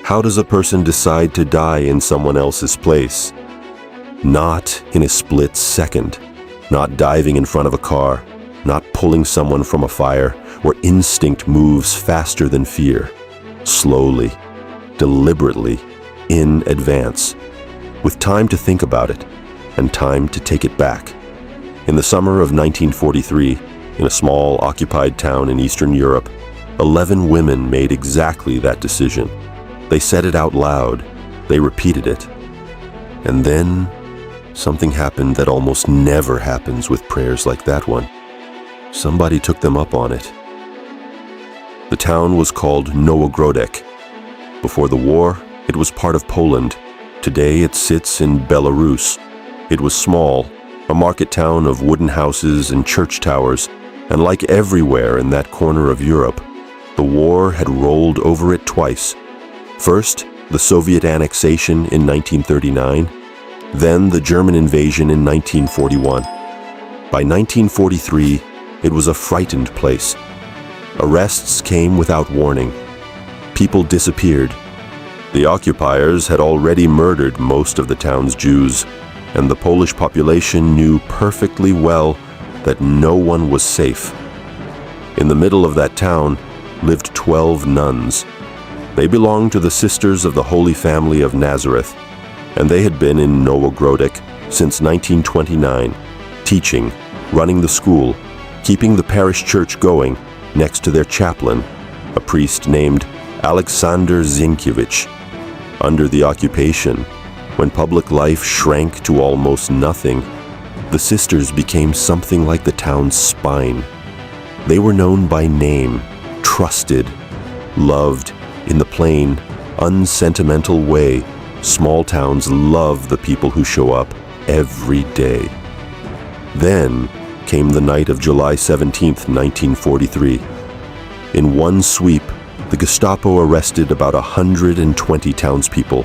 How does a person decide to die in someone else's place? Not in a split second, not diving in front of a car, not pulling someone from a fire where instinct moves faster than fear. Slowly, deliberately, in advance, with time to think about it and time to take it back. In the summer of 1943, in a small occupied town in Eastern Europe, 11 women made exactly that decision. They said it out loud. They repeated it. And then something happened that almost never happens with prayers like that one. Somebody took them up on it. The town was called Nowogrodek. Before the war, it was part of Poland. Today it sits in Belarus. It was small, a market town of wooden houses and church towers, and like everywhere in that corner of Europe, the war had rolled over it twice. First, the Soviet annexation in 1939, then the German invasion in 1941. By 1943, it was a frightened place. Arrests came without warning. People disappeared. The occupiers had already murdered most of the town's Jews, and the Polish population knew perfectly well that no one was safe. In the middle of that town lived 12 nuns. They belonged to the Sisters of the Holy Family of Nazareth, and they had been in Nowogrodek since 1929, teaching, running the school, keeping the parish church going next to their chaplain, a priest named Alexander Zienkiewicz. Under the occupation, when public life shrank to almost nothing, the sisters became something like the town's spine. They were known by name, trusted, loved. In the plain, unsentimental way, small towns love the people who show up every day. Then came the night of July 17th, 1943. In one sweep, the Gestapo arrested about 120 townspeople.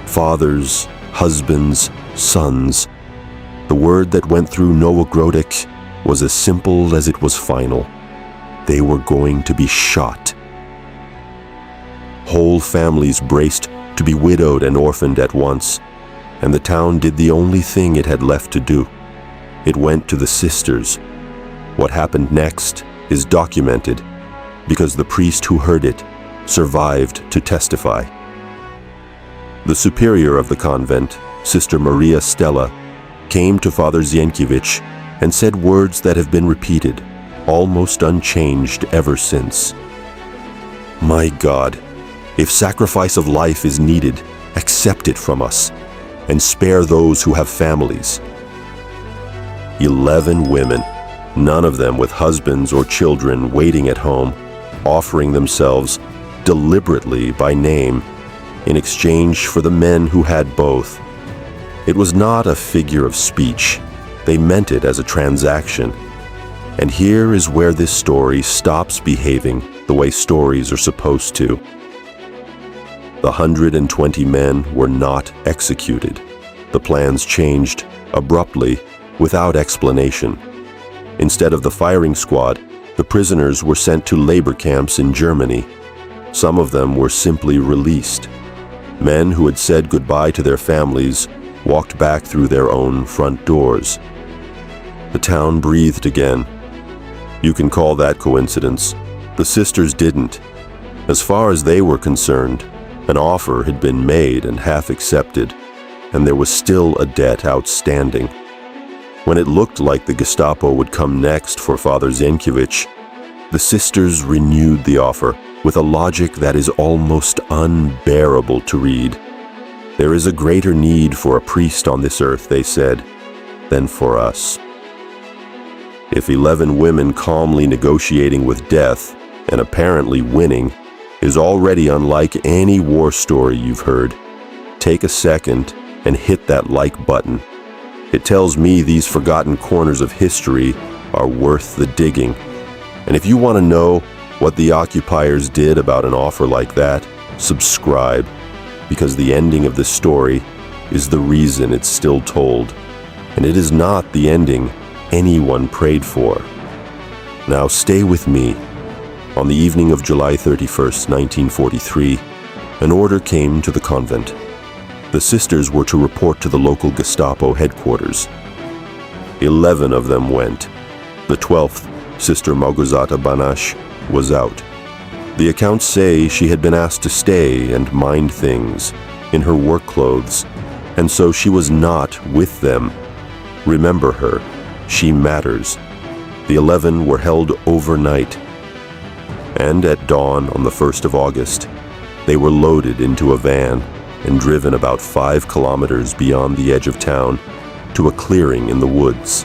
Fathers, husbands, sons. The word that went through Nowogrodek was as simple as it was final. They were going to be shot. Whole families braced to be widowed and orphaned at once, and the town did the only thing it had left to do. It went to the sisters. What happened next is documented because the priest who heard it survived to testify. The superior of the convent, Sister Maria Stella, came to Father Zienkiewicz and said words that have been repeated, almost unchanged ever since. My God, if sacrifice of life is needed, accept it from us, and spare those who have families. 11 women, none of them with husbands or children waiting at home, offering themselves deliberately by name in exchange for the men who had both. It was not a figure of speech. They meant it as a transaction. And here is where this story stops behaving the way stories are supposed to. The 120 men were not executed. The plans changed abruptly, without explanation. Instead of the firing squad, the prisoners were sent to labor camps in Germany. Some of them were simply released. Men who had said goodbye to their families walked back through their own front doors. The town breathed again. You can call that coincidence. The sisters didn't. As far as they were concerned, an offer had been made and half accepted, and there was still a debt outstanding. When it looked like the Gestapo would come next for Father Zienkiewicz, the sisters renewed the offer with a logic that is almost unbearable to read. There is a greater need for a priest on this earth, they said, than for us. If 11 women calmly negotiating with death and apparently winning is already unlike any war story you've heard, take a second and hit that like button. It tells me these forgotten corners of history are worth the digging. And if you want to know what the occupiers did about an offer like that, subscribe, because the ending of this story is the reason it's still told. And it is not the ending anyone prayed for. Now stay with me. On the evening of July 31st, 1943, an order came to the convent. The sisters were to report to the local Gestapo headquarters. 11 of them went. The 12th, Sister Małgorzata Banash, was out. The accounts say she had been asked to stay and mind things in her work clothes, and so she was not with them. Remember her. She matters. The 11 were held overnight, and at dawn on the 1st of August, they were loaded into a van and driven about 5 kilometers beyond the edge of town to a clearing in the woods.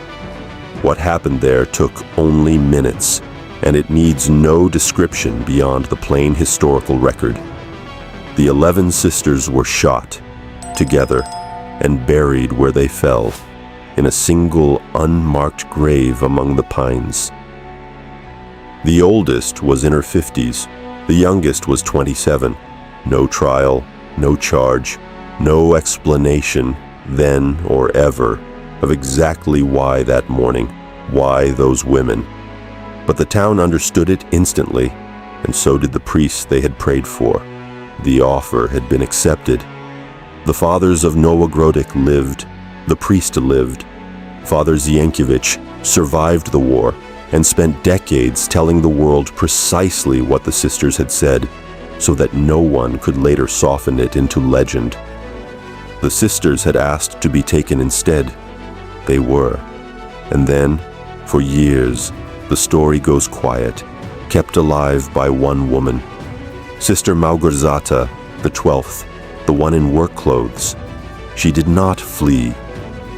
What happened there took only minutes, and it needs no description beyond the plain historical record. The 11 sisters were shot, together, and buried where they fell, in a single unmarked grave among the pines. The oldest was in her 50s, the youngest was 27. No trial, no charge, no explanation, then or ever, of exactly why that morning, why those women. But the town understood it instantly, and so did the priests they had prayed for. The offer had been accepted. The fathers of Nowogrodek lived, the priest lived. Father Zienkiewicz survived the war and spent decades telling the world precisely what the sisters had said, so that no one could later soften it into legend. The sisters had asked to be taken instead. They were. And then, for years, the story goes quiet, kept alive by one woman. Sister Małgorzata, the 12th, the one in work clothes. She did not flee.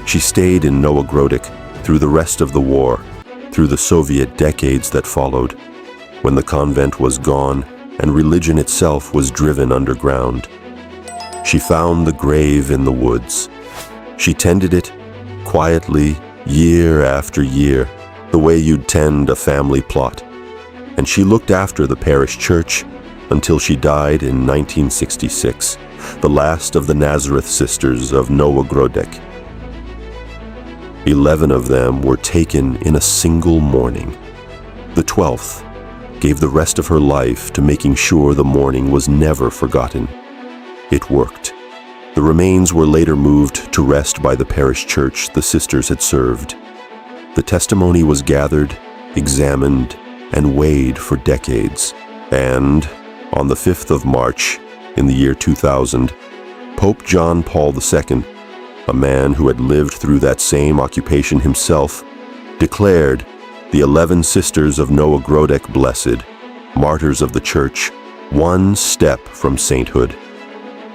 She stayed in Nowogrodek through the rest of the war, through the Soviet decades that followed, when the convent was gone and religion itself was driven underground. She found the grave in the woods. She tended it quietly, year after year, the way you'd tend a family plot. And she looked after the parish church until she died in 1966, the last of the Nazareth sisters of Nowogrodek. 11 of them were taken in a single morning. The 12th gave the rest of her life to making sure the morning was never forgotten. It worked. The remains were later moved to rest by the parish church the sisters had served. The testimony was gathered, examined, and weighed for decades. And on the 5th of March, in the year 2000, Pope John Paul II, a man who had lived through that same occupation himself, declared the 11 sisters of Nowogrodek blessed, martyrs of the Church, one step from sainthood.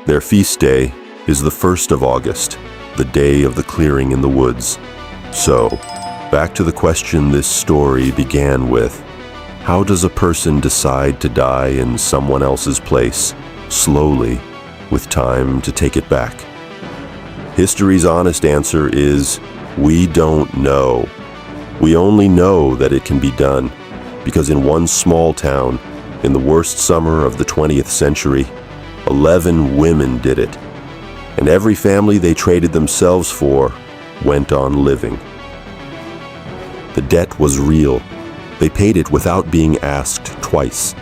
Their feast day is the 1st of August, the day of the clearing in the woods. So, back to the question this story began with: how does a person decide to die in someone else's place, slowly, with time to take it back? History's honest answer is, we don't know. We only know that it can be done, because in one small town, in the worst summer of the 20th century, 11 women did it, and every family they traded themselves for went on living. The debt was real. They paid it without being asked twice.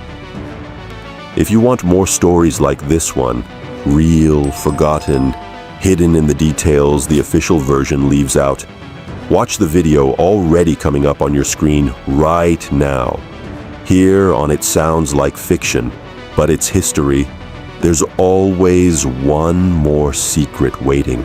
If you want more stories like this one, real, forgotten, hidden in the details the official version leaves out, watch the video already coming up on your screen right now. Here on It Sounds Like Fiction, but it's history, there's always one more secret waiting.